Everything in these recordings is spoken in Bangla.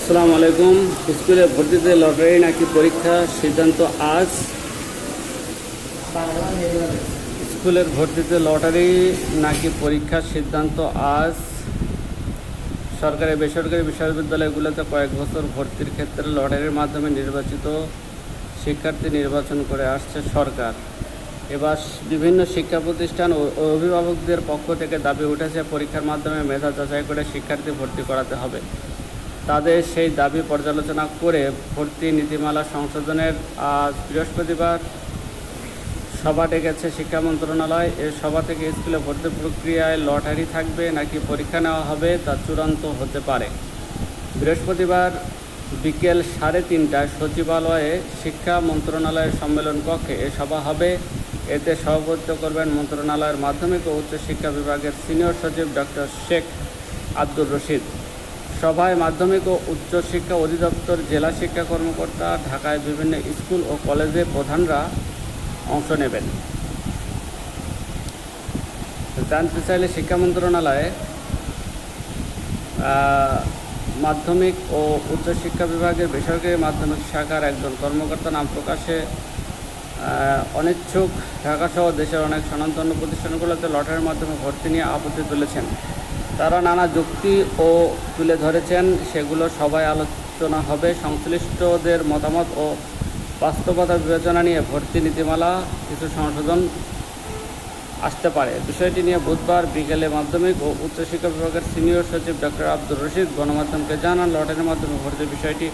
আসসালামু আলাইকুম। স্কুলে ভর্তিতে লটারি নাকি পরীক্ষা সিদ্ধান্ত আজ। স্কুলের ভর্তিতে লটারি নাকি পরীক্ষার সিদ্ধান্ত আজ। সরকারি বেসরকারি বিশ্ববিদ্যালয়গুলোতে কয়েক বছর ভর্তির ক্ষেত্রে লটারির মাধ্যমে নির্বাচিত শিক্ষার্থী নির্বাচন করে আসছে সরকার। এবার বিভিন্ন শিক্ষা প্রতিষ্ঠান ও অভিভাবকদের পক্ষ থেকে দাবি উঠেছে পরীক্ষার মাধ্যমে মেধা যাচাই করে শিক্ষার্থী ভর্তি করাতে হবে। তাদের সেই দাবি পর্যালোচনা করে ভর্তি নীতিমালা সংশোধনের আজ বৃহস্পতিবার সভা ডেকেছে শিক্ষা মন্ত্রণালয়। এই সভা থেকে স্কুলে ভর্তি প্রক্রিয়ায় লটারি থাকবে নাকি পরীক্ষা নেওয়া হবে তা চূড়ান্ত হতে পারে। বৃহস্পতিবার বিকেল 3:30টায় সচিবালয়ে শিক্ষা মন্ত্রণালয়ের সম্মেলন কক্ষে এ সভা হবে। এতে সভাপতিত্ব করবেন মন্ত্রণালয়ের মাধ্যমিক ও উচ্চশিক্ষা বিভাগের সিনিয়র সচিব ডক্টর শেখ আব্দুর রশিদ। সভায় মাধ্যমিক ও উচ্চশিক্ষা অধিদপ্তর, জেলা শিক্ষা কর্মকর্তা, ঢাকায় বিভিন্ন স্কুল ও কলেজের প্রধানরা অংশ নেবেন। জানতে চাইলে শিক্ষা মন্ত্রণালয়ে মাধ্যমিক ও উচ্চশিক্ষা বিভাগের বেসরকারি মাধ্যমিক শাখার একজন কর্মকর্তা নাম প্রকাশে অনিচ্ছুক ঢাকাসহ দেশের অনেক স্বনামধন্য প্রতিষ্ঠানগুলোতে লটারির মাধ্যমে ভর্তি নিয়ে আপত্তি তুলেছেন। তারা নানা যুক্তি ও তুলে ধরেছেন, সেগুলো সবাই আলোচনা হবে। সংশ্লিষ্টদের মতামত ও বাস্তবতা বিবেচনা নিয়ে ভর্তি নীতিমালা কিছু সংশোধন আসতে পারে। বিষয়টি নিয়ে বুধবার বিকেলে মাধ্যমিক ও উচ্চশিক্ষা বিভাগের সিনিয়র সচিব ডক্টর আব্দুর রশিদ গণমাধ্যমকে জানান, লটারির মাধ্যমে ভর্তির বিষয়টি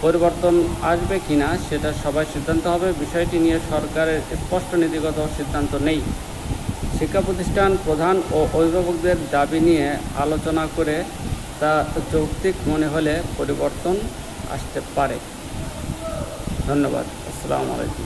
পরিবর্তন আসবে কিনা সেটা সবাই সিদ্ধান্ত হবে। বিষয়টি নিয়ে সরকারের স্পষ্ট নীতিগত সিদ্ধান্ত নেই। শিক্ষা প্রতিষ্ঠান প্রধান ও অভিভাবকদের দাবি নিয়ে আলোচনা করে তা যৌক্তিক মনে হলে পরিবর্তন আসতে পারে। ধন্যবাদ। আসসালামু আলাইকুম।